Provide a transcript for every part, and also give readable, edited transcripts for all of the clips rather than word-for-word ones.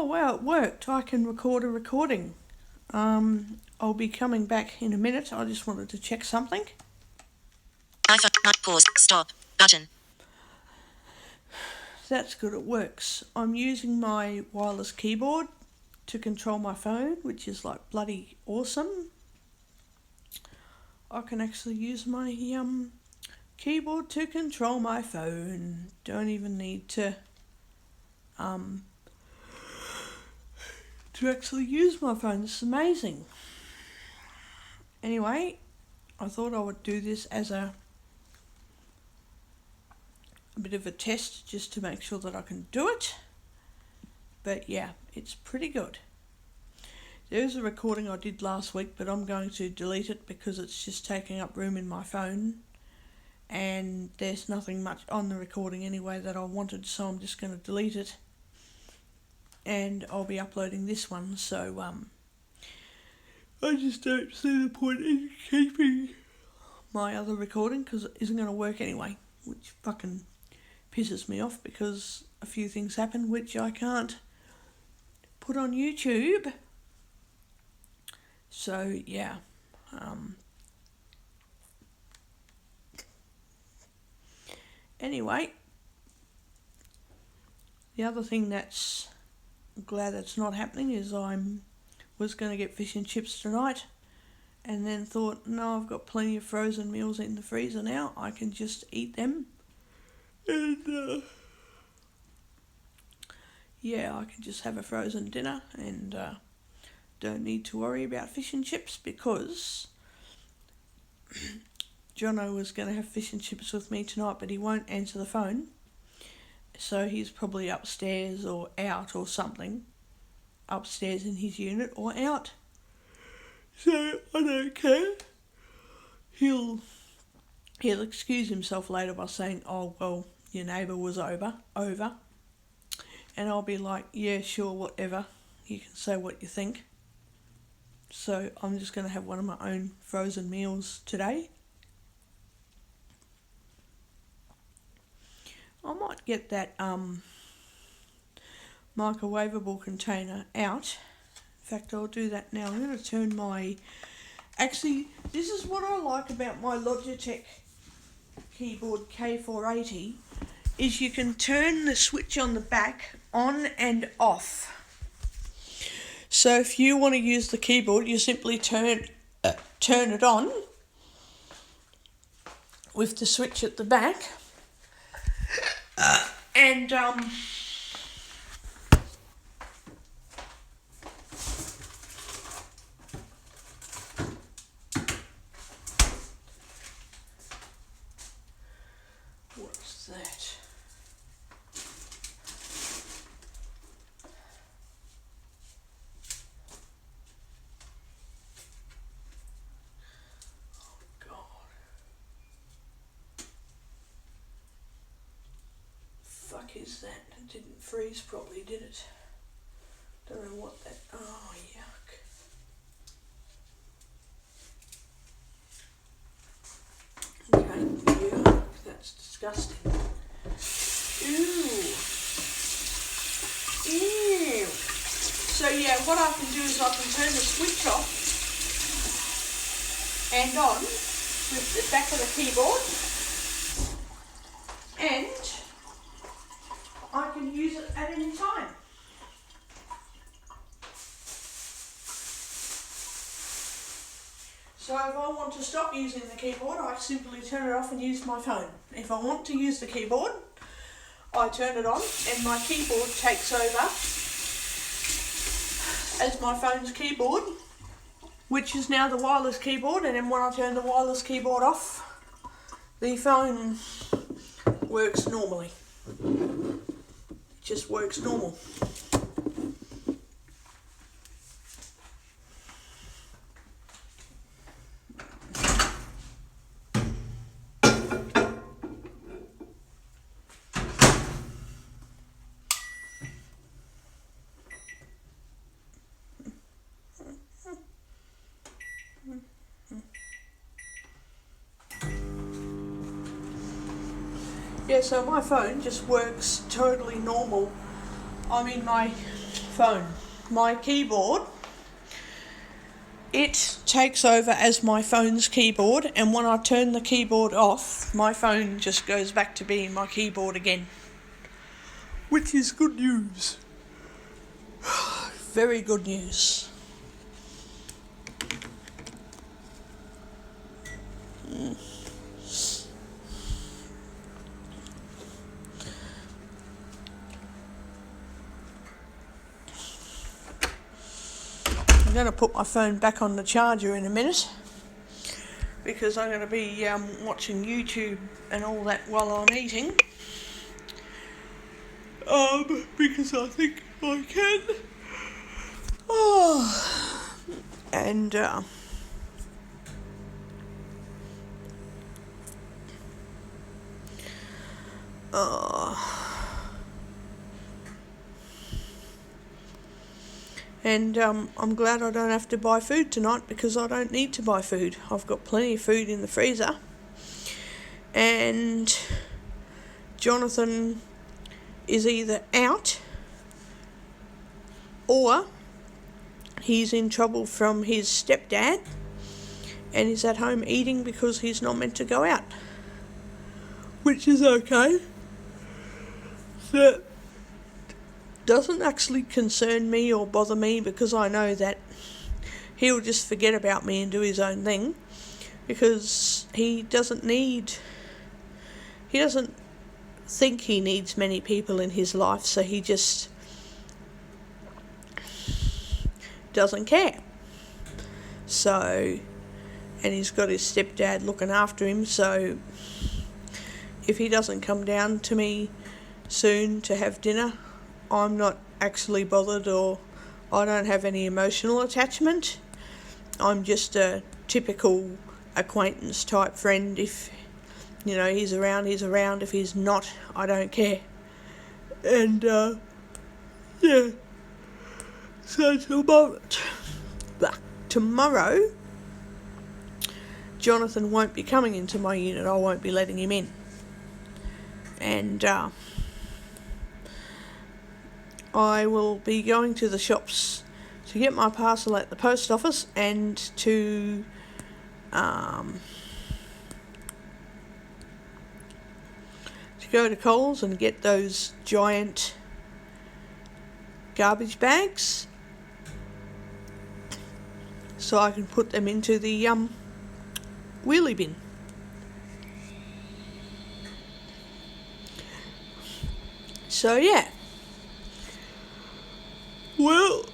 Oh wow, it worked. I can record a recording. I'll be coming back in a minute. I just wanted to check something. iPhone, pause, stop, button. That's good, it works. I'm using my wireless keyboard to control my phone, which is like bloody awesome. I can actually use my keyboard to control my phone. Don't even need to actually use my phone. This is amazing. Anyway, I thought I would do this as a bit of a test just to make sure that I can do it. But yeah, it's pretty good. There's a recording I did last week, but I'm going to delete it because it's just taking up room in my phone. And there's nothing much on the recording anyway that I wanted, so I'm just going to delete it. And I'll be uploading this one, so I just don't see the point in keeping my other recording because it isn't going to work anyway, which fucking pisses me off because a few things happen which I can't put on YouTube. So yeah, anyway, the other thing that's glad it's not happening is I was going to get fish and chips tonight and then thought, no, I've got plenty of frozen meals in the freezer now, I can just eat them. And yeah, I can just have a frozen dinner and don't need to worry about fish and chips because Jono was going to have fish and chips with me tonight, but he won't answer the phone. So he's probably upstairs or out or something. Upstairs in his unit or out. So I don't care. He'll excuse himself later by saying, oh, well, your neighbour was over. And I'll be like, yeah, sure, whatever. You can say what you think. So I'm just going to have one of my own frozen meals today. I might get that microwavable container out. In fact, I'll do that now. I'm going to turn my... Actually, this is what I like about my Logitech keyboard K480 is you can turn the switch on the back on and off. So if you want to use the keyboard, you simply turn it on with the switch at the back. And what's that? Oh God. Fuck is that? It didn't freeze properly, did it? Don't know what that... Oh, yuck. Okay, yuck. That's disgusting. Ew. Ew. So yeah, what I can do is I can turn the switch off and on with the back of the keyboard, and I can use it at any time. So if I want to stop using the keyboard, I simply turn it off and use my phone. If I want to use the keyboard, I turn it on and my keyboard takes over as my phone's keyboard, which is now the wireless keyboard, and then when I turn the wireless keyboard off, the phone works normally. It just works normal. Yeah, so my phone just works totally normal I'm in my phone. My keyboard, it takes over as my phone's keyboard, and when I turn the keyboard off, my phone just goes back to being my keyboard again. Which is good news. Very good news. I'm going to put my phone back on the charger in a minute because I'm going to be watching YouTube and all that while I'm eating. Because I think I can. Oh, and I'm glad I don't have to buy food tonight because I don't need to buy food. I've got plenty of food in the freezer. And Jonathan is either out or he's in trouble from his stepdad and is at home eating because he's not meant to go out. Which is okay. That doesn't actually concern me or bother me because I know that he'll just forget about me and do his own thing because he doesn't think he needs many people in his life, so he just doesn't care. So, and he's got his stepdad looking after him, so if he doesn't come down to me soon to have dinner, I'm not actually bothered, or I don't have any emotional attachment. I'm just a typical acquaintance type friend. If he's around, he's around. If he's not, I don't care. And yeah, so tomorrow Jonathan won't be coming into my unit. I won't be letting him in. And I will be going to the shops to get my parcel at the post office and to go to Coles and get those giant garbage bags so I can put them into the wheelie bin. So yeah. Well,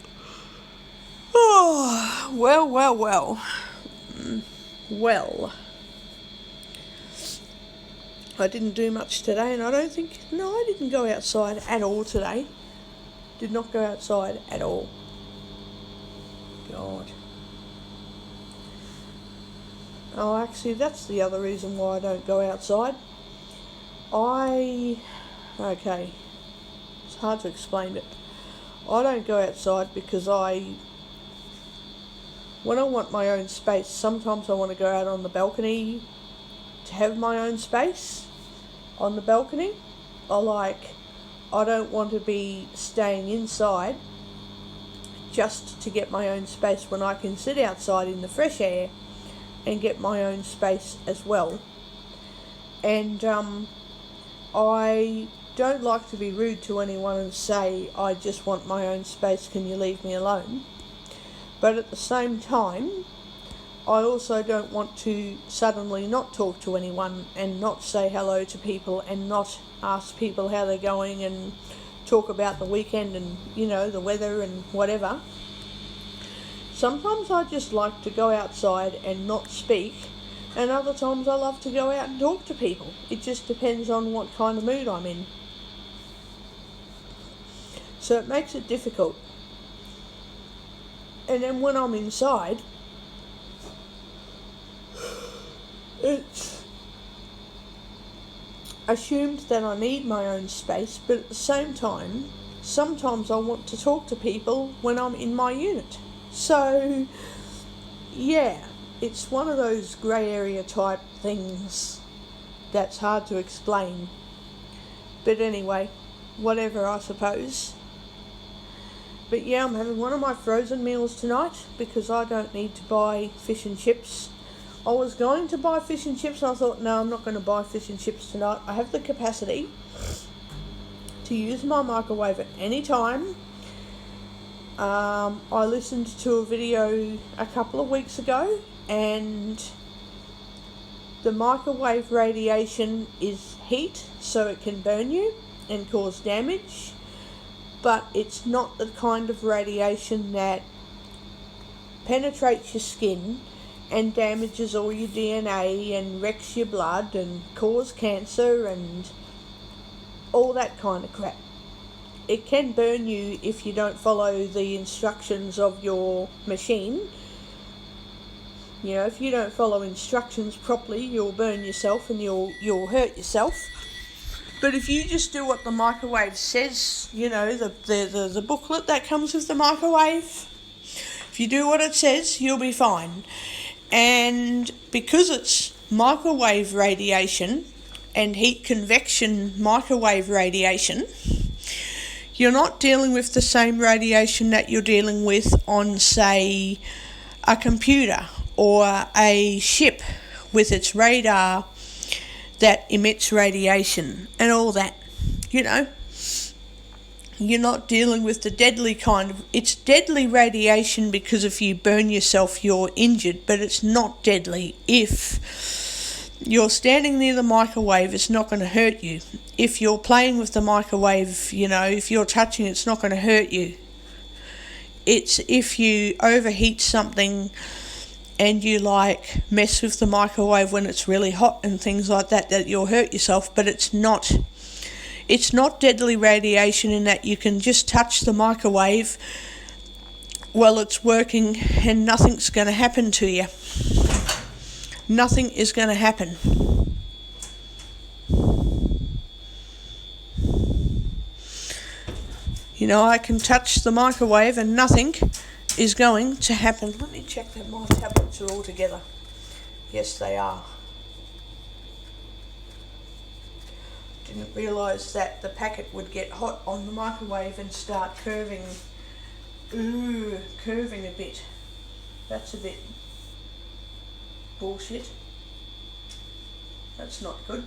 well. I didn't do much today, and I didn't go outside at all today. Did not go outside at all. God. Oh, actually, that's the other reason why I don't go outside. Okay, it's hard to explain it. I don't go outside because when I want my own space, sometimes I want to go out on the balcony to have my own space on the balcony. I don't want to be staying inside just to get my own space when I can sit outside in the fresh air and get my own space as well. And I don't like to be rude to anyone and say, I just want my own space, can you leave me alone? But at the same time, I also don't want to suddenly not talk to anyone and not say hello to people and not ask people how they're going and talk about the weekend and, the weather and whatever. Sometimes I just like to go outside and not speak, and other times I love to go out and talk to people. It just depends on what kind of mood I'm in. So it makes it difficult. And then when I'm inside, it's assumed that I need my own space, but at the same time, sometimes I want to talk to people when I'm in my unit. So, yeah, it's one of those grey area type things that's hard to explain. But anyway, whatever, I suppose. But yeah, I'm having one of my frozen meals tonight because I don't need to buy fish and chips. I was going to buy fish and chips and I thought, no, I'm not going to buy fish and chips tonight. I have the capacity to use my microwave at any time. I listened to a video a couple of weeks ago, and the microwave radiation is heat, so it can burn you and cause damage, but it's not the kind of radiation that penetrates your skin and damages all your DNA and wrecks your blood and cause cancer and all that kind of crap. It can burn you if you don't follow the instructions of your machine. You know, if you don't follow instructions properly, you'll burn yourself and you'll hurt yourself. But if you just do what the microwave says, you know, the booklet that comes with the microwave, if you do what it says, you'll be fine. And because it's microwave radiation and heat convection microwave radiation, you're not dealing with the same radiation that you're dealing with on, say, a computer or a ship with its radar that emits radiation and all that. You know, you're not dealing with the deadly kind of... It's deadly radiation because if you burn yourself, you're injured, but it's not deadly if you're standing near the microwave. It's not going to hurt you. If you're playing with the microwave, you know, if you're touching it, it's not going to hurt you. It's if you overheat something and you like mess with the microwave when it's really hot and things like that, that you'll hurt yourself. But it's not deadly radiation in that you can just touch the microwave while it's working and nothing's going to happen to you. Nothing is going to happen. You know, I can touch the microwave and nothing is going to happen. Let me check that my tablets are all together. Yes, they are. Didn't realise that the packet would get hot on the microwave and start curving a bit. That's a bit bullshit. That's not good.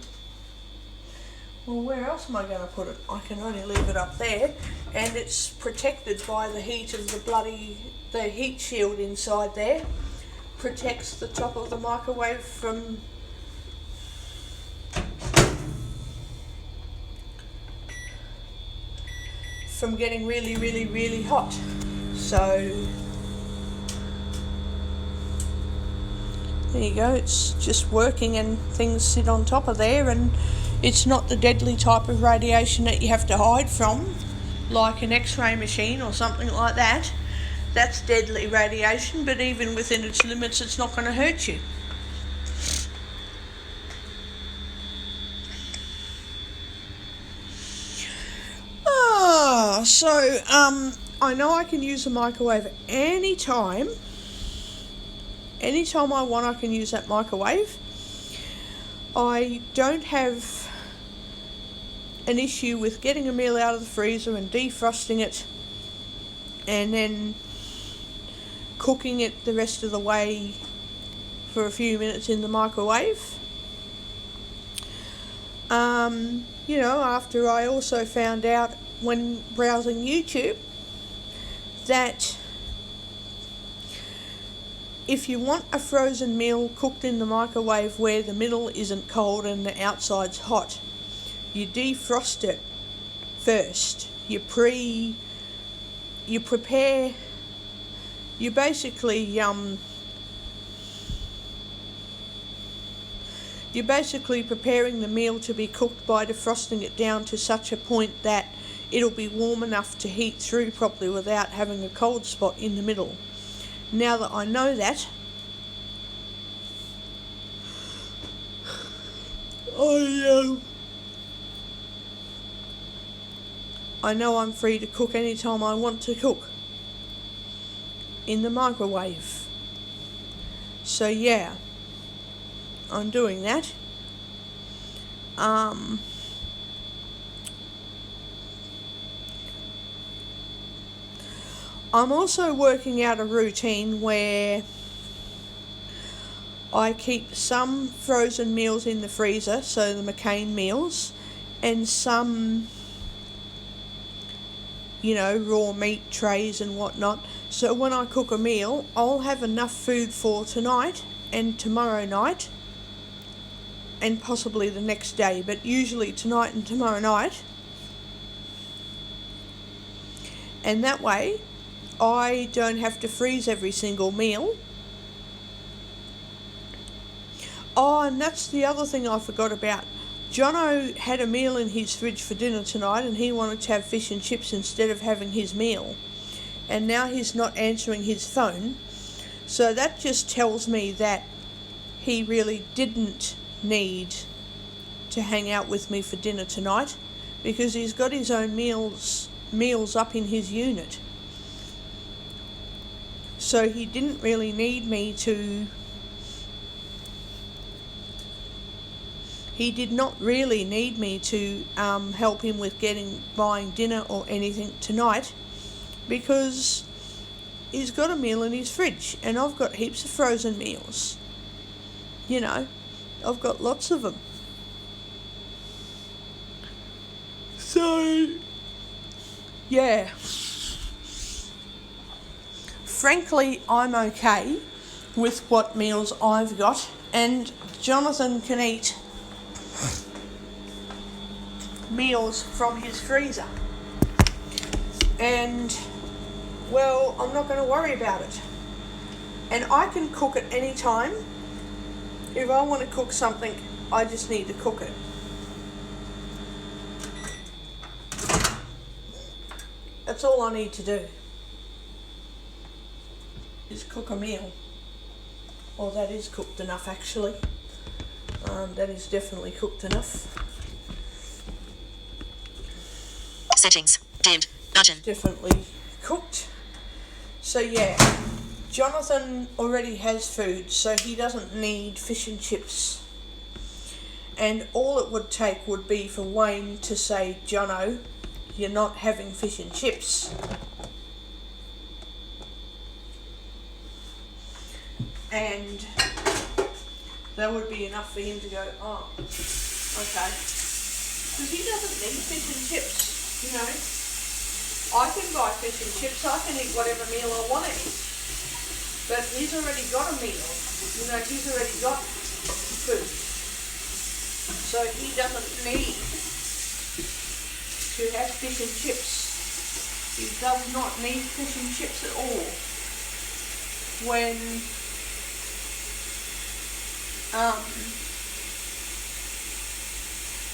Well, where else am I going to put it? I can only leave it up there, and it's protected by the heat of the heat shield inside there. Protects the top of the microwave from getting really, really, really hot. So there you go, it's just working and things sit on top of there, and it's not the deadly type of radiation that you have to hide from, like an X-ray machine or something like that. That's deadly radiation, but even within its limits, it's not going to hurt you. So I know I can use the microwave any time. Anytime I want, I can use that microwave. I don't have an issue with getting a meal out of the freezer and defrosting it and then cooking it the rest of the way for a few minutes in the microwave. You know, after I also found out when browsing YouTube that if you want a frozen meal cooked in the microwave where the middle isn't cold and the outside's hot, you defrost it first. You prepare. You basically you're basically preparing the meal to be cooked by defrosting it down to such a point that it'll be warm enough to heat through properly without having a cold spot in the middle. Now that I know that, I know I'm free to cook anytime I want to cook in the microwave. So yeah, I'm doing that. I'm also working out a routine where I keep some frozen meals in the freezer, so the McCain meals, and some, raw meat trays and whatnot. So when I cook a meal, I'll have enough food for tonight and tomorrow night, and possibly the next day, but usually tonight and tomorrow night. And that way, I don't have to freeze every single meal. Oh, and that's the other thing I forgot about. Jono had a meal in his fridge for dinner tonight, and he wanted to have fish and chips instead of having his meal. And now he's not answering his phone. So that just tells me that he really didn't need to hang out with me for dinner tonight, because he's got his own meals up in his unit. So he didn't really need me to... He did not really need me to help him with buying dinner or anything tonight, because he's got a meal in his fridge, and I've got heaps of frozen meals. I've got lots of them. So, yeah. Frankly, I'm okay with what meals I've got, and Jonathan can eat meals from his freezer. And, well, I'm not going to worry about it. And I can cook at any time. If I want to cook something, I just need to cook it. That's all I need to do, is cook a meal. Well, that is cooked enough, actually. That is definitely cooked enough. Settings. Dimmed. Button. Definitely cooked. So yeah, Jonathan already has food, so he doesn't need fish and chips. And all it would take would be for Wayne to say, Jono, you're not having fish and chips. And that would be enough for him to go, oh, okay. Because he doesn't need fish and chips, I can buy fish and chips, I can eat whatever meal I want to eat. But he's already got a meal, he's already got food. So he doesn't need to have fish and chips. He does not need fish and chips at all. When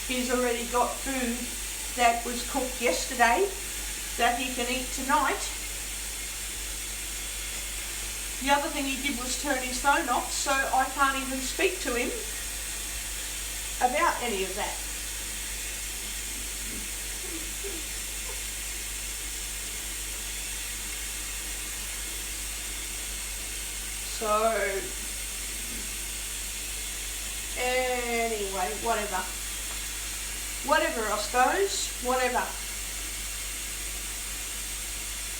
he's already got food that was cooked yesterday that he can eat tonight. The other thing he did was turn his phone off, so I can't even speak to him about any of that. So, anyway, whatever. Whatever, I suppose. Whatever.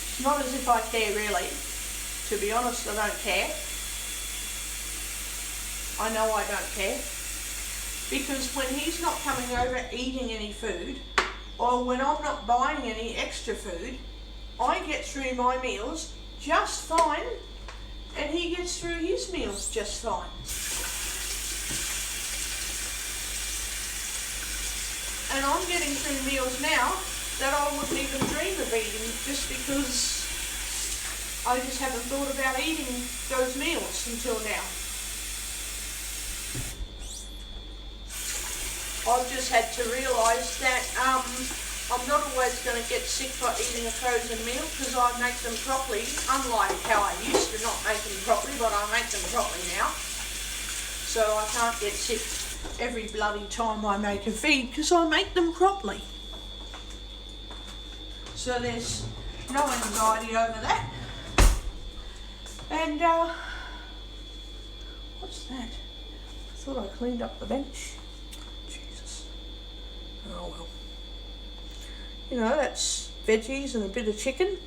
It's not as if I care, really. To be honest, I don't care. I know I don't care. Because when he's not coming over eating any food, or when I'm not buying any extra food, I get through my meals just fine, and he gets through his meals just fine. And I'm getting through meals now that I wouldn't even dream of eating, just because I just haven't thought about eating those meals until now. I've just had to realise that I'm not always going to get sick by eating a frozen meal, because I make them properly, unlike how I used to not make them properly, but I make them properly now. So I can't get sick every bloody time I make a feed, because I make them properly. So there's no anxiety over that. And what's that? I thought I cleaned up the bench. Jesus. Oh well. That's veggies and a bit of chicken.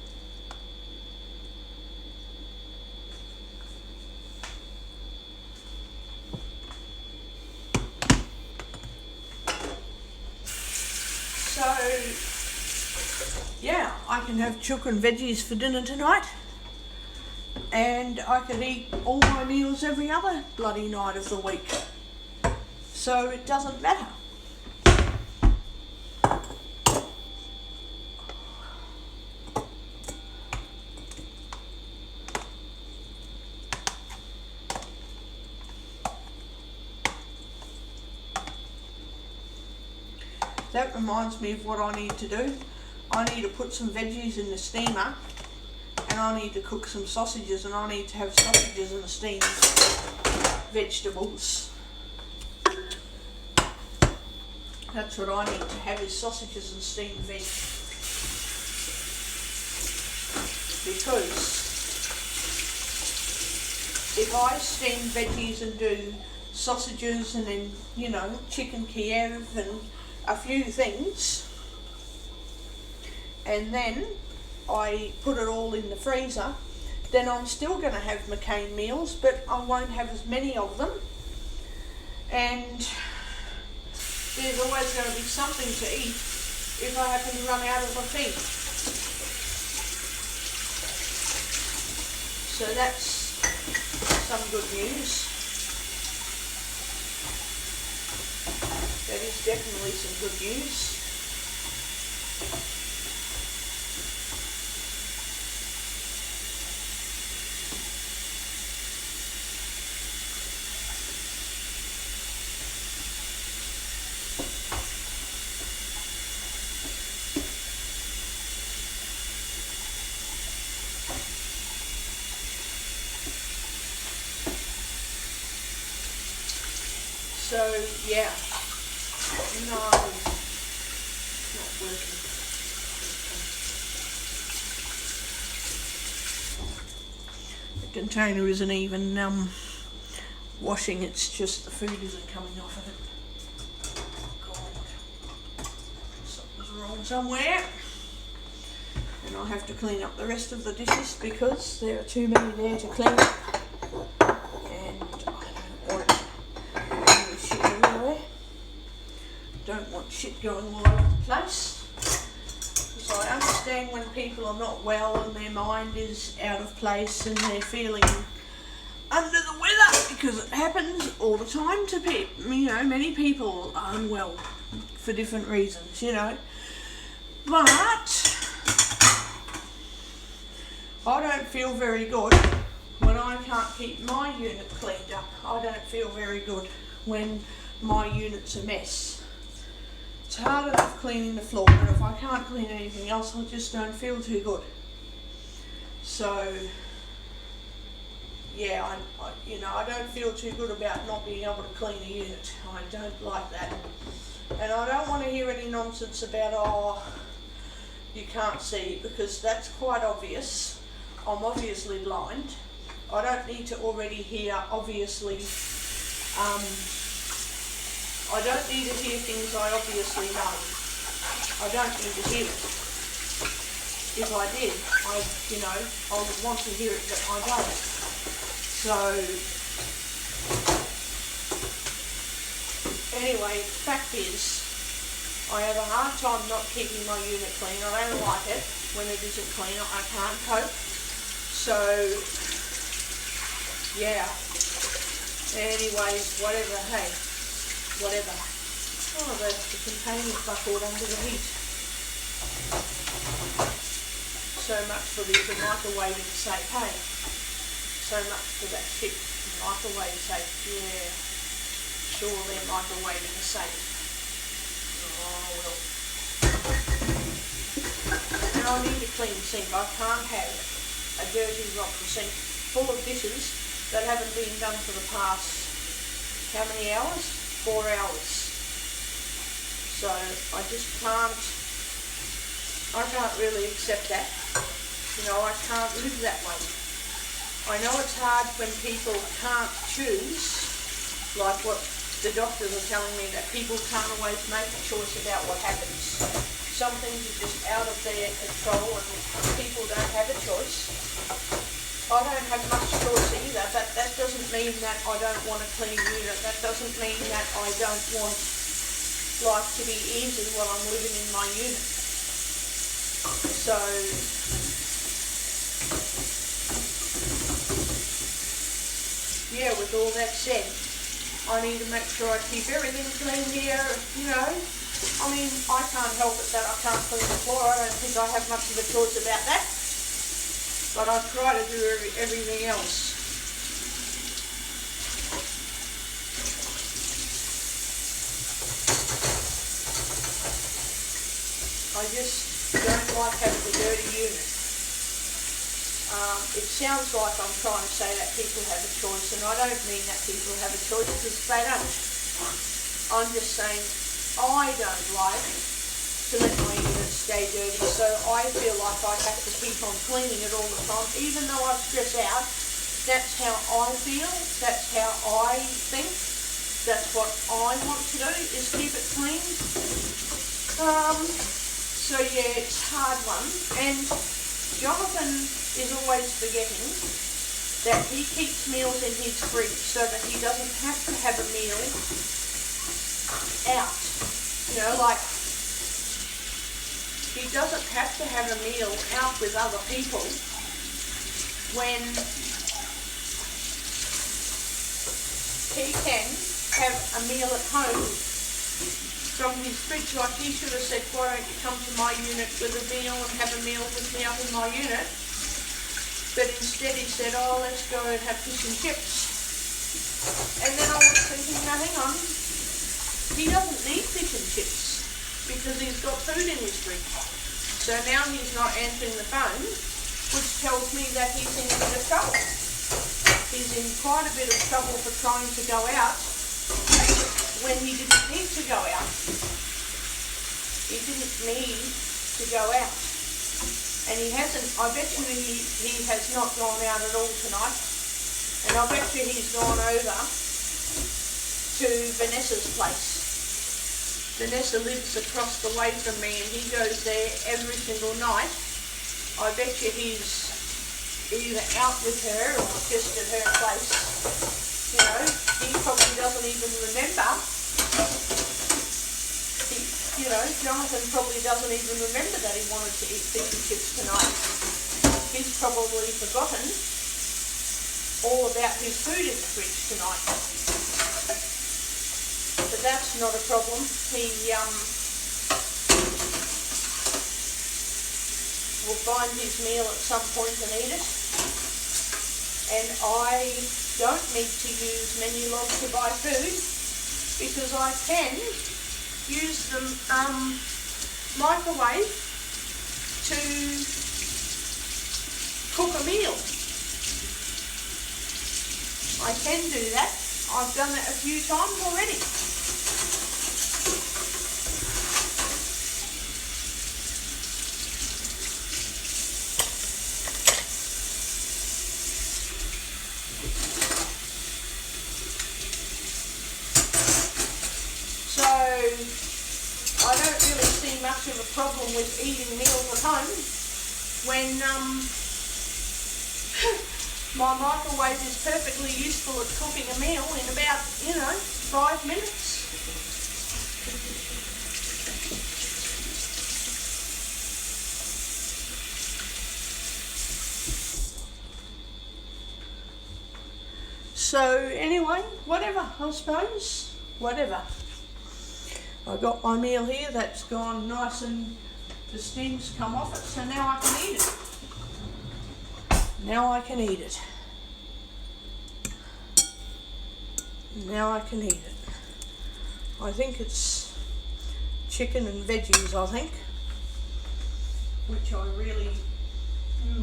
can have chook and veggies for dinner tonight, and I can eat all my meals every other bloody night of the week. So it doesn't matter. That reminds me of what I need to do. I need to put some veggies in the steamer, and I need to cook some sausages, and I need to have sausages and steamed vegetables. That's what I need to have, is sausages and steamed veg. Because if I steam veggies and do sausages and then, you know, chicken Kiev and a few things, and then I put it all in the freezer, then I'm still going to have McCain meals, but I won't have as many of them, and there's always going to be something to eat if I happen to run out of a thing. So that's some good news. That is definitely some good news. So yeah. No, it's not working. The container isn't even washing, it's just the food isn't coming off of it. God. Something's wrong somewhere. And I'll have to clean up the rest of the dishes because there are too many there to clean up. And I don't want shit everywhere. Don't want shit going all over the place. So I understand when people are not well and their mind is out of place and they're feeling under the weather, because it happens all the time to people. You know, many people are unwell for different reasons, you know. But I don't feel very good when I can't keep my unit cleaned up. I don't feel very good when my unit's a mess. It's hard enough cleaning the floor, but if I can't clean anything else, I just don't feel too good. So, yeah, I don't feel too good about not being able to clean a unit. I don't like that. And I don't want to hear any nonsense about, oh, you can't see, because that's quite obvious. I'm obviously blind. I don't need to already hear, obviously, I don't need to hear things I obviously know. I don't need to hear it. If I did, I would want to hear it, but I don't. So, anyway, fact is, I have a hard time not keeping my unit clean. I don't like it when it isn't clean. I can't cope. So, yeah. Anyways, whatever, hey. Whatever. Oh, the container's buckled under the heat. So much for the microwaving safe, hey? So much for that shit. Microwave safe, yeah. Sure, they're microwaving a safe. Oh, well. And I need a clean sink. I can't have a dirty, rotten sink full of dishes that haven't been done for the past, how many hours? 4 hours. So I just can't really accept that. You know, I can't live that way. I know it's hard when people can't choose, like what the doctors are telling me, that people can't always make a choice about what happens. Some things are just out of their control and people don't have a choice. I don't have much choice either, but that doesn't mean that I don't want a clean unit. That doesn't mean that I don't want life to be easy while I'm living in my unit. So So yeah, with all that said, I need to make sure I keep everything clean here, you know. I mean, I can't help it that I can't clean the floor. I don't think I have much of a choice about that. But I try to do everything else. I just don't like having a dirty unit. It sounds like I'm trying to say that people have a choice, and I don't mean that people have a choice, because they don't. I'm just saying I don't like to let my unit stay dirty, so I feel like I have to keep on cleaning it all the time, even though I stress out. That's how I feel, that's how I think, that's what I want to do, is keep it clean. So yeah, it's a hard one, and Jonathan is always forgetting that he keeps meals in his fridge so that he doesn't have to have a meal out. You know, like, he doesn't have to have a meal out with other people when he can have a meal at home from his fridge. Like, he should have said, why don't you come to my unit with a meal and have a meal with me up in my unit? But instead he said, oh, let's go and have fish and chips. And then I was thinking, now hang on, he doesn't need fish and chips because he's got food in his fridge. So now he's not answering the phone, which tells me that he's in a bit of trouble. He's in quite a bit of trouble for trying to go out when he didn't need to go out. He didn't need to go out. And he hasn't, I bet you he has not gone out at all tonight. And I bet you he's gone over to Vanessa's place. Vanessa lives across the way from me and he goes there every single night. I bet you he's either out with her or just at her place. You know, he probably doesn't even remember. You know, Jonathan probably doesn't even remember that he wanted to eat fish and chips tonight. He's probably forgotten all about his food in the fridge tonight. But that's not a problem. He will find his meal at some point and eat it. And I don't need to use Menulog to buy food because I can use the microwave to cook a meal. I can do that. I've done that a few times already. I don't really see much of a problem with eating meals at home when my microwave is perfectly useful at cooking a meal in about, 5 minutes. So anyway, whatever, I suppose, whatever. I got my meal here, that's gone nice and the steam's come off it, so now I can eat it. Now I can eat it. Now I can eat it. I think it's chicken and veggies, I think, which I really,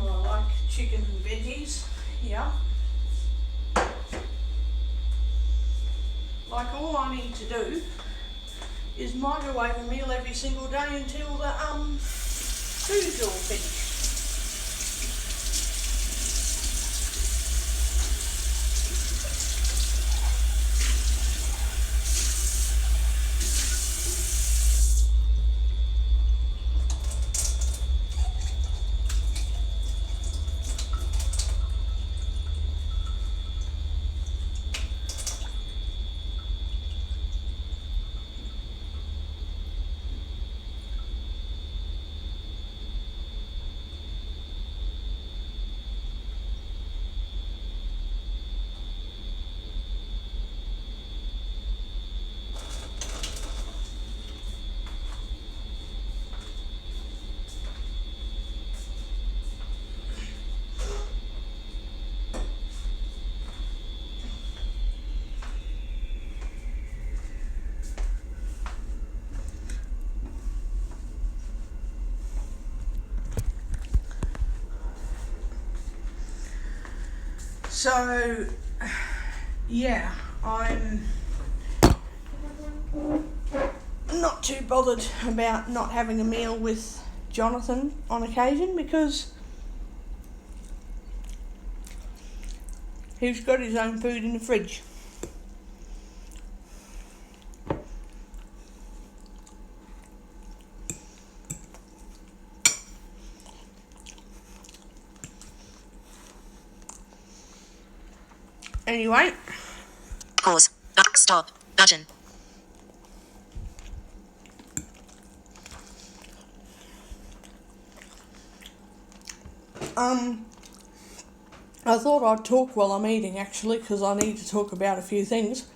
I like chicken and veggies, yeah. Like, all I need to do is microwave a meal every single day until the food's all finished. So, yeah, I'm not too bothered about not having a meal with Jonathan on occasion because he's got his own food in the fridge. Anyway, Pause. Stop. Button. I thought I'd talk while I'm eating actually because I need to talk about a few things.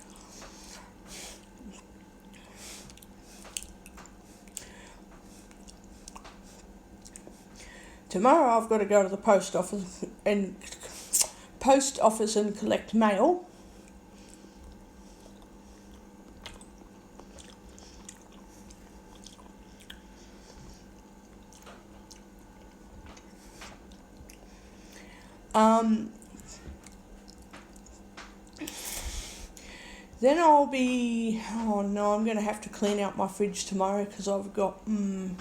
Tomorrow I've got to go to the post office and collect mail. Then I'll be, I'm going to have to clean out my fridge tomorrow because I've got the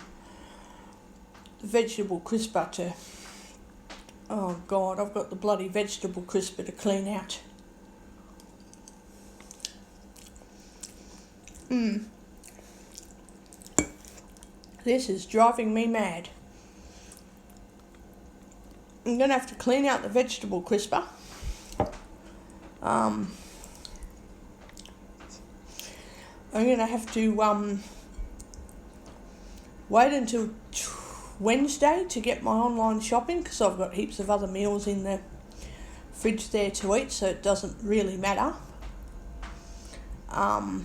vegetable crisper to, oh God, I've got the bloody vegetable crisper to clean out. This is driving me mad. I'm going to have to clean out the vegetable crisper. I'm going to have to wait until Wednesday to get my online shopping because I've got heaps of other meals in the fridge there to eat, so it doesn't really matter. I've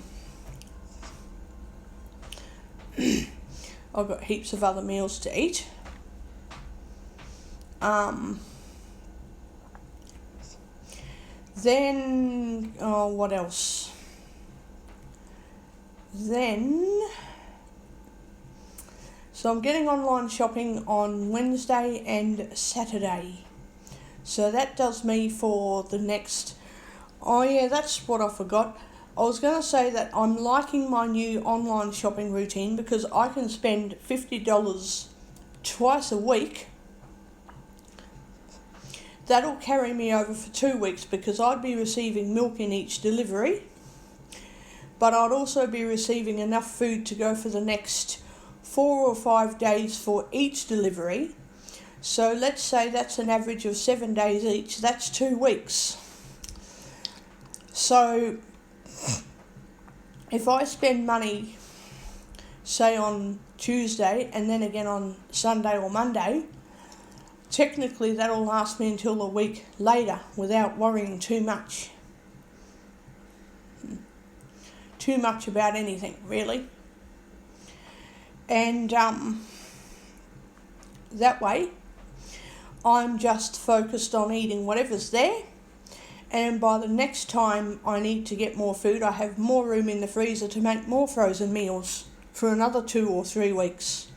got heaps of other meals to eat. Then, what else? So I'm getting online shopping on Wednesday and Saturday. So that does me for the next... Oh yeah, that's what I forgot. I was going to say that I'm liking my new online shopping routine because I can spend $50 twice a week. That'll carry me over for 2 weeks because I'd be receiving milk in each delivery. But I'd also be receiving enough food to go for the next 4 or 5 days for each delivery. So let's say that's an average of 7 days each. That's 2 weeks. So if I spend money, say on Tuesday and then again on Sunday or Monday, technically that'll last me until a week later without worrying too much about anything, really. And that way I'm just focused on eating whatever's there, and by the next time I need to get more food, I have more room in the freezer to make more frozen meals for another 2 or 3 weeks.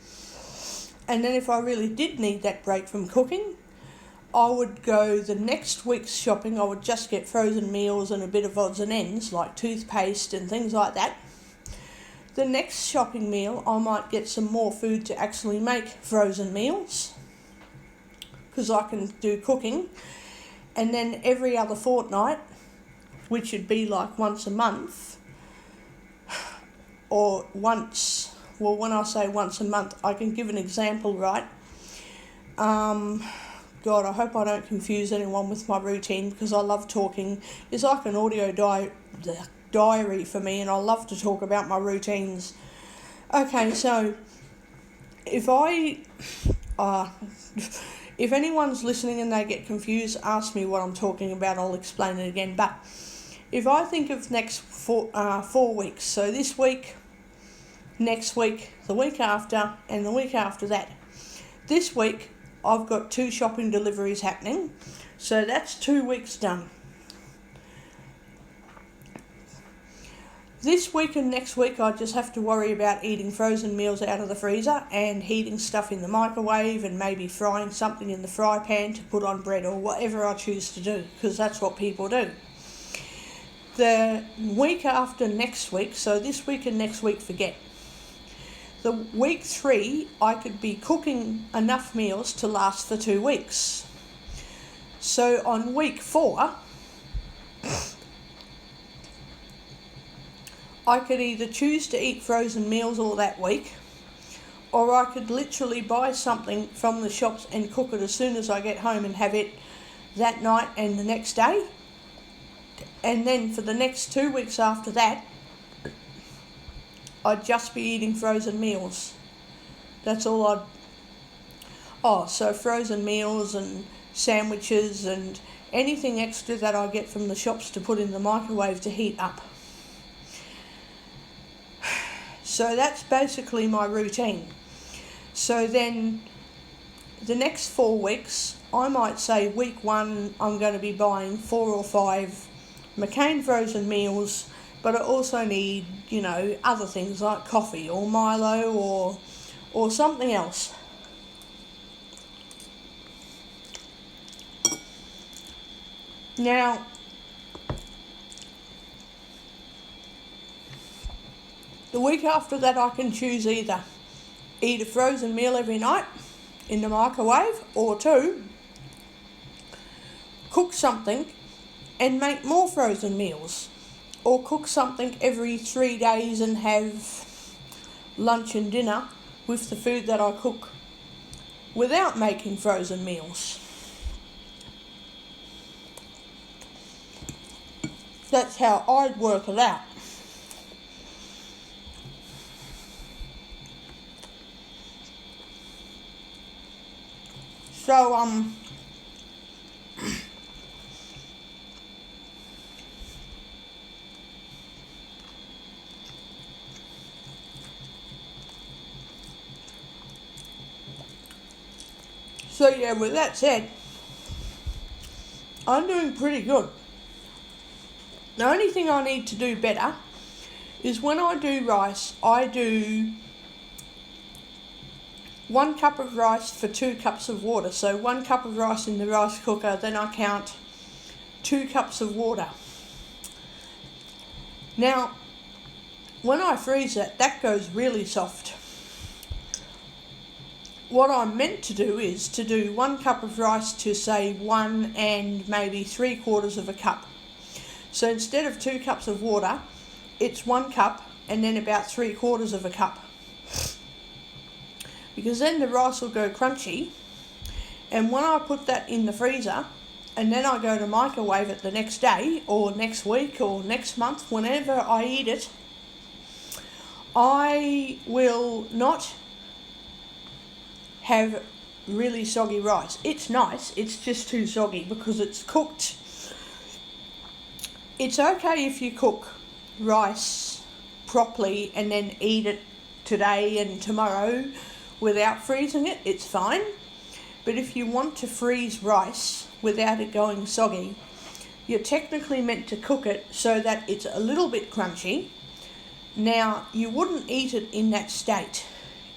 And then if I really did need that break from cooking, I would go the next week's shopping. I would just get frozen meals and a bit of odds and ends like toothpaste and things like that. The next shopping meal I might get some more food to actually make frozen meals because I can do cooking. And then every other fortnight, which would be like once a month or once, well, when I say once a month, I can give an example, right? God, I hope I don't confuse anyone with my routine because I love talking. It's like an audio diary for me, and I love to talk about my routines. Okay, so if anyone's listening and they get confused, ask me what I'm talking about, I'll explain it again. But if I think of next 4 weeks, so this week, next week, the week after, and the week after that. This week, I've got 2 shopping deliveries happening, so that's 2 weeks done. This week and next week I just have to worry about eating frozen meals out of the freezer and heating stuff in the microwave and maybe frying something in the fry pan to put on bread or whatever I choose to do, because that's what people do. The week after next week, so this week and next week forget. The week 3 I could be cooking enough meals to last for 2 weeks. So on week 4 I could either choose to eat frozen meals all that week, or I could literally buy something from the shops and cook it as soon as I get home and have it that night and the next day. And then for the next 2 weeks after that, I'd just be eating frozen meals. That's all I'd... Oh, so frozen meals and sandwiches and anything extra that I get from the shops to put in the microwave to heat up. So that's basically my routine. So then the next 4 weeks, I might say week 1 I'm going to be buying 4 or 5 McCain frozen meals, but I also need, other things like coffee or Milo or something else. Now, the week after that I can choose either eat a frozen meal every night in the microwave, or 2, cook something and make more frozen meals, or cook something every 3 days and have lunch and dinner with the food that I cook without making frozen meals. That's how I'd work it out. So, yeah, with that said, I'm doing pretty good. The only thing I need to do better is when I do rice, I do 1 cup of rice for 2 cups of water. So 1 cup of rice in the rice cooker, then I count 2 cups of water. Now, when I freeze it, that goes really soft. What I'm meant to do is to do 1 cup of rice to say 1 and maybe 3/4 of a cup. So instead of 2 cups of water, it's 1 cup and then about 3/4 of a cup. Because then the rice will go crunchy, and when I put that in the freezer and then I go to microwave it the next day or next week or next month, whenever I eat it, I will not have really soggy rice. It's nice, it's just too soggy because it's cooked. It's okay if you cook rice properly and then eat it today and tomorrow without freezing it, it's fine. But if you want to freeze rice without it going soggy, you're technically meant to cook it so that it's a little bit crunchy. Now, you wouldn't eat it in that state.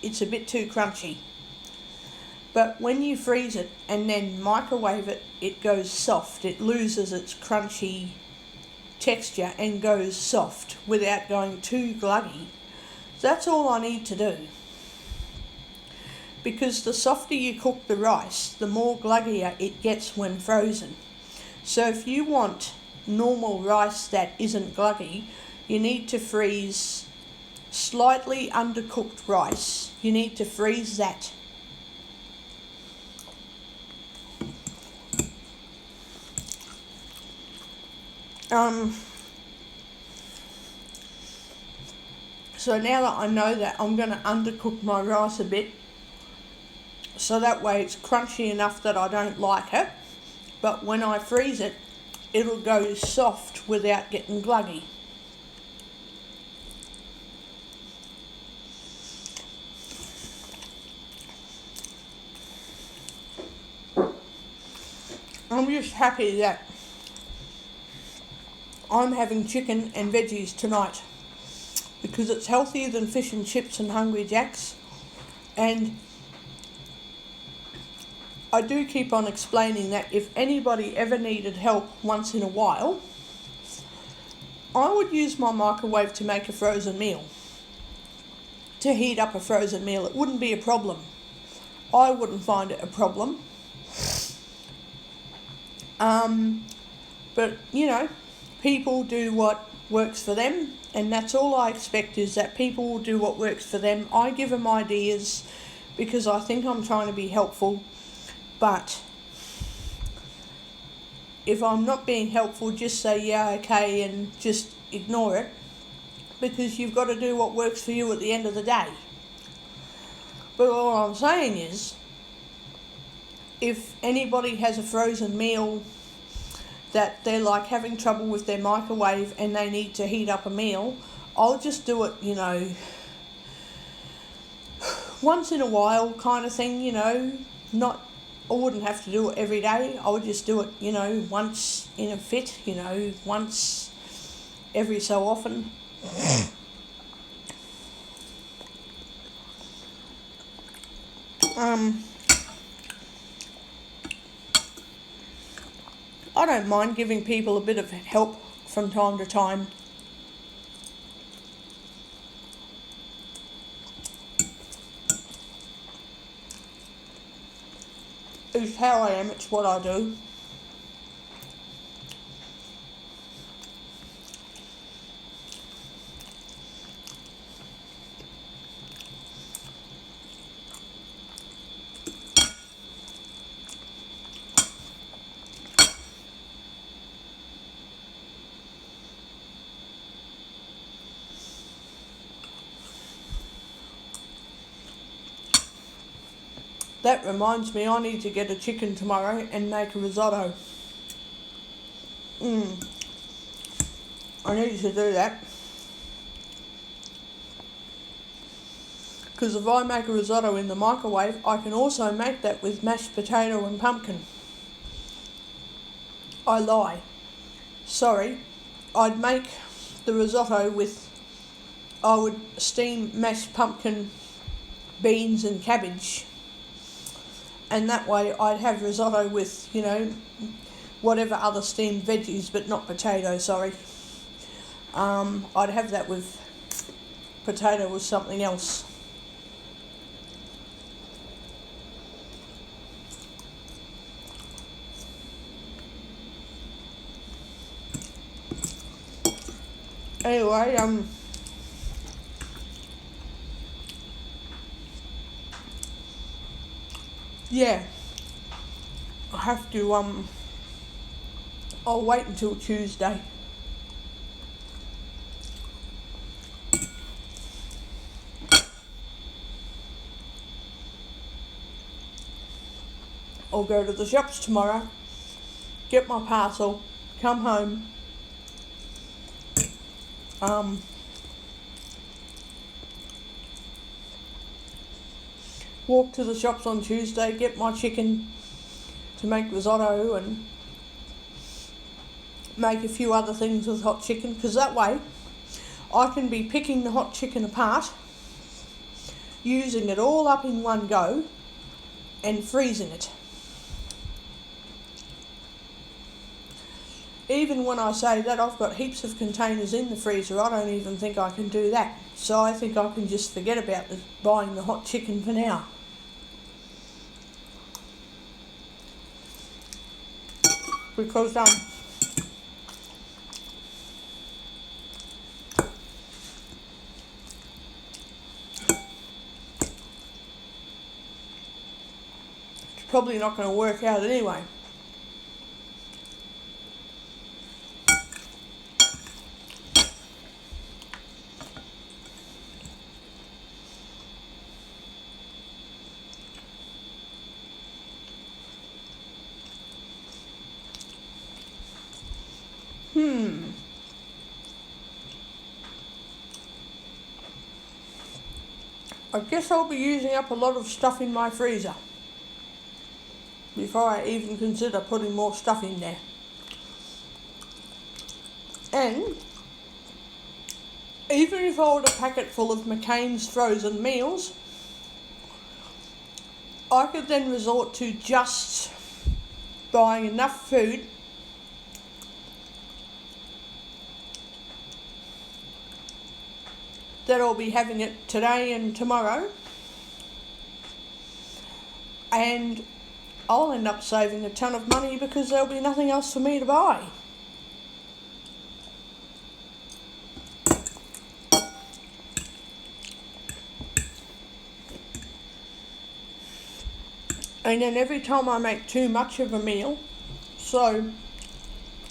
It's a bit too crunchy. But when you freeze it and then microwave it, it goes soft. It loses its crunchy texture and goes soft without going too gluggy. That's all I need to do. Because the softer you cook the rice, the more gluggier it gets when frozen. So if you want normal rice that isn't gluggy, you need to freeze slightly undercooked rice. You need to freeze that. So now that I know that, I'm going to undercook my rice a bit, so that way it's crunchy enough that I don't like it, but when I freeze it, it'll go soft without getting gluggy. I'm just happy that I'm having chicken and veggies tonight because it's healthier than fish and chips and Hungry Jacks. And I do keep on explaining that if anybody ever needed help once in a while, I would use my microwave to make a frozen meal, to heat up a frozen meal. It wouldn't be a problem. I wouldn't find it a problem. But, you know, people do what works for them, and that's all I expect, is that people will do what works for them. I give them ideas because I think I'm trying to be helpful, but if I'm not being helpful, just say yeah, okay, and just ignore it, because you've got to do what works for you at the end of the day. But all I'm saying is, if anybody has a frozen meal that they're like having trouble with their microwave and they need to heat up a meal, I'll just do it, you know, once in a while kind of thing, you know. I wouldn't have to do it every day. I would just do it, you know, once in a fit, you know, once every so often. I don't mind giving people a bit of help from time to time. It's how I am, it's what I do. That reminds me, I need to get a chicken tomorrow and make a risotto. I need to do that. Because if I make a risotto in the microwave, I can also make that with mashed potato and pumpkin. I lie. Sorry. I'd make the risotto with, I would steam mashed pumpkin, beans and cabbage. And that way I'd have risotto with, you know, whatever other steamed veggies, but not potato, sorry. I'd have that with potato or something else. Anyway, yeah, I have to, I'll wait until Tuesday. I'll go to the shops tomorrow, get my parcel, come home, walk to the shops on Tuesday, get my chicken to make risotto and make a few other things with hot chicken, because that way I can be picking the hot chicken apart, using it all up in one go and freezing it. Even when I say that, I've got heaps of containers in the freezer. I don't even think I can do that. So I think I can just forget about buying the hot chicken for now. Because it's probably not going to work out anyway. I guess I'll be using up a lot of stuff in my freezer before I even consider putting more stuff in there. And even if I ordered a packet full of McCain's frozen meals, I could then resort to just buying enough food that I'll be having it today and tomorrow, and I'll end up saving a ton of money because there'll be nothing else for me to buy. And then every time I make too much of a meal, so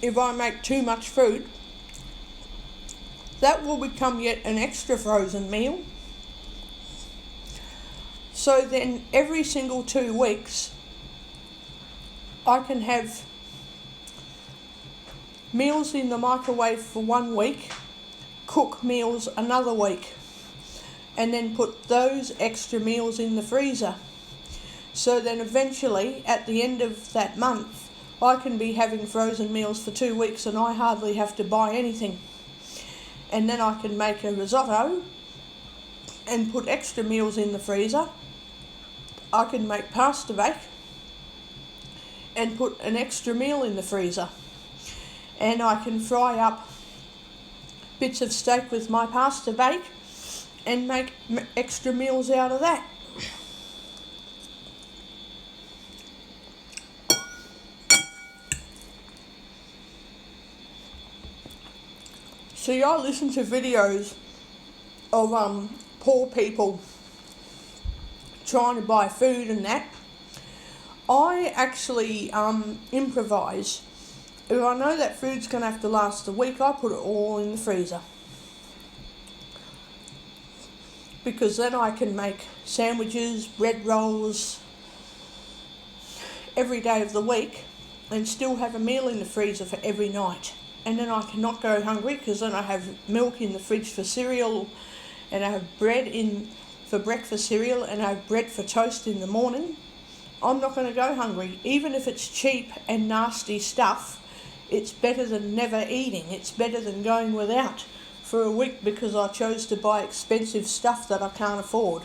if I make too much food, that will become yet an extra frozen meal. So then every single 2 weeks, I can have meals in the microwave for 1 week, cook meals another week, and then put those extra meals in the freezer. So then eventually, at the end of that month, I can be having frozen meals for 2 weeks and I hardly have to buy anything. And then I can make a risotto and put extra meals in the freezer. I can make pasta bake and put an extra meal in the freezer. And I can fry up bits of steak with my pasta bake and make extra meals out of that. See, I listen to videos of poor people trying to buy food and that. I actually improvise. If I know that food's going to have to last a week, I put it all in the freezer. Because then I can make sandwiches, bread rolls every day of the week and still have a meal in the freezer for every night. And then I cannot go hungry because then I have milk in the fridge for cereal, and I have bread in for breakfast cereal, and I have bread for toast in the morning. I'm not going to go hungry. Even if it's cheap and nasty stuff, it's better than never eating. It's better than going without for a week because I chose to buy expensive stuff that I can't afford.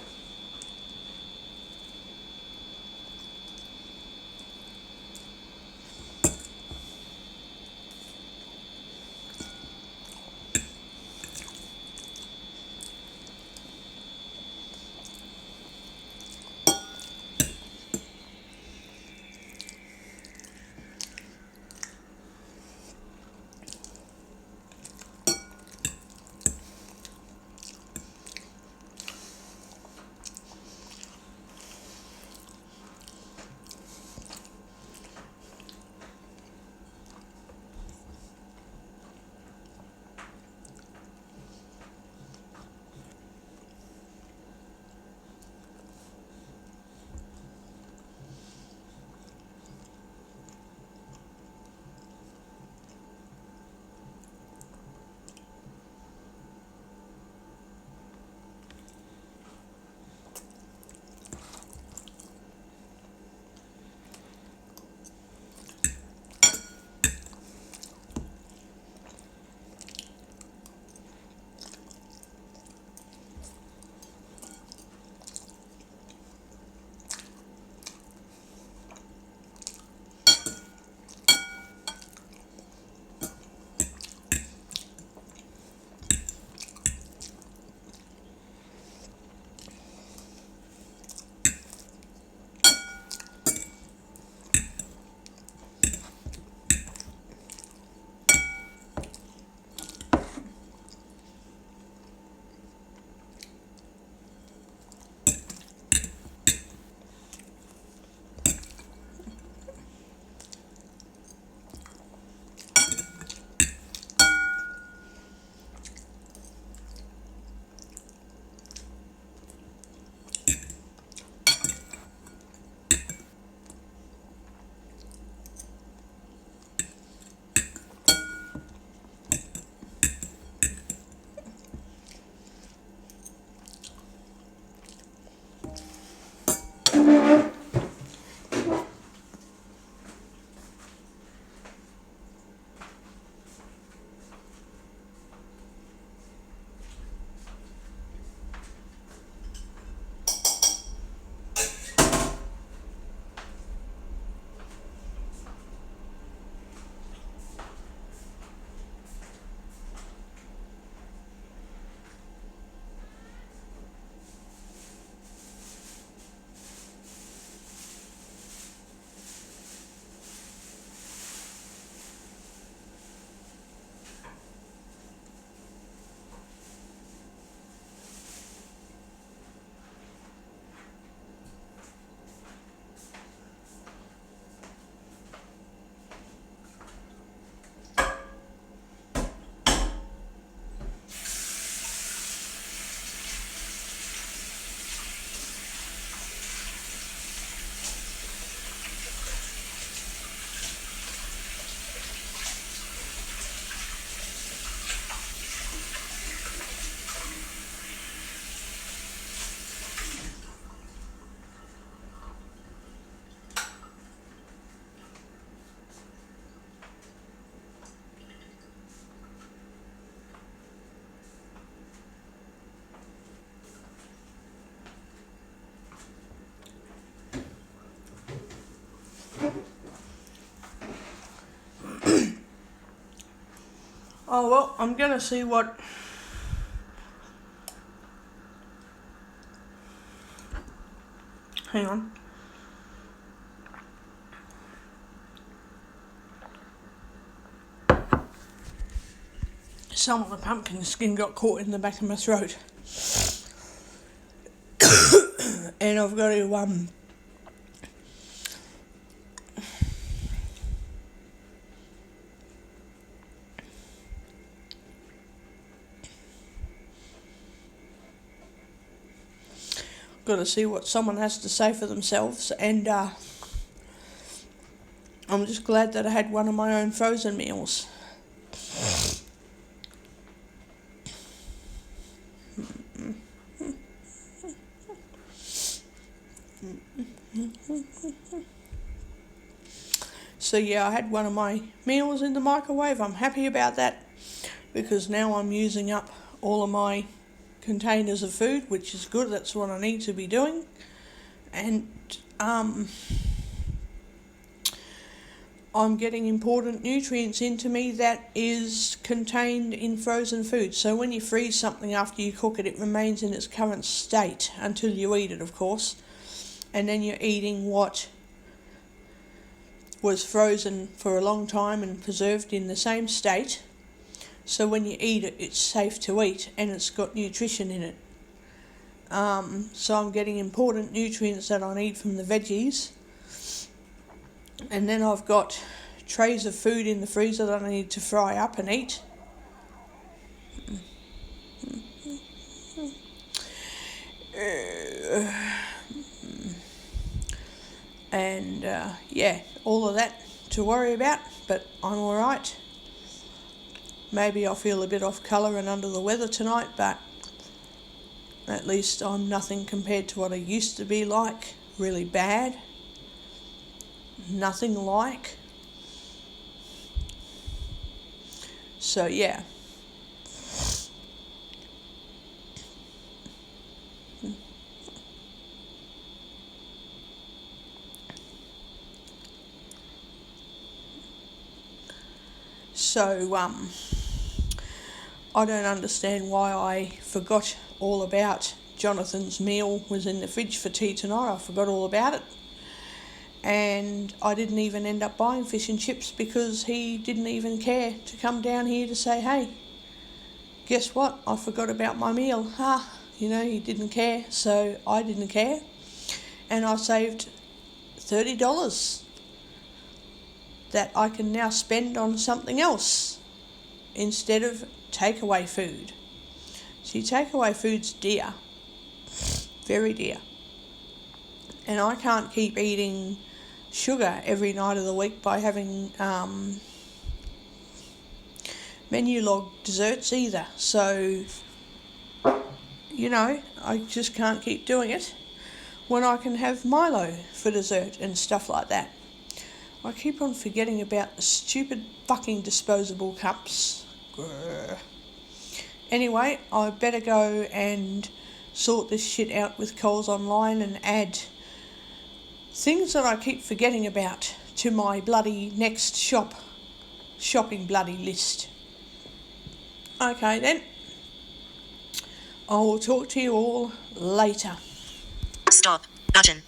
Oh well, I'm gonna see what. Hang on. Some of the pumpkin skin got caught in the back of my throat. And I've got to got to see what someone has to say for themselves, and I'm just glad that I had one of my own frozen meals. So yeah, I had one of my meals in the microwave. I'm happy about that because now I'm using up all of my containers of food, which is good. That's what I need to be doing. And I'm getting important nutrients into me that is contained in frozen food. So when you freeze something after you cook it, it remains in its current state until you eat it, of course. And then you're eating what was frozen for a long time and preserved in the same state. So when you eat it, it's safe to eat and it's got nutrition in it. So I'm getting important nutrients that I need from the veggies. And then I've got trays of food in the freezer that I need to fry up and eat. And yeah, all of that to worry about, but I'm alright. Maybe I'll feel a bit off colour and under the weather tonight, but at least I'm nothing compared to what I used to be like. Really bad. Nothing like. So yeah. So I don't understand why I forgot all about Jonathan's meal was in the fridge for tea tonight. I forgot all about it. And I didn't even end up buying fish and chips because he didn't even care to come down here to say, hey, guess what? I forgot about my meal. He didn't care, so I didn't care. And I saved $30 that I can now spend on something else instead of takeaway food. See, takeaway food's dear. Very dear. And I can't keep eating sugar every night of the week by having menu log desserts either. So, I just can't keep doing it when I can have Milo for dessert and stuff like that. I keep on forgetting about the stupid fucking disposable cups. Grr. Anyway, I better go and sort this shit out with Coles Online and add things that I keep forgetting about to my bloody next shopping bloody list. Okay then. I will talk to you all later. Stop button.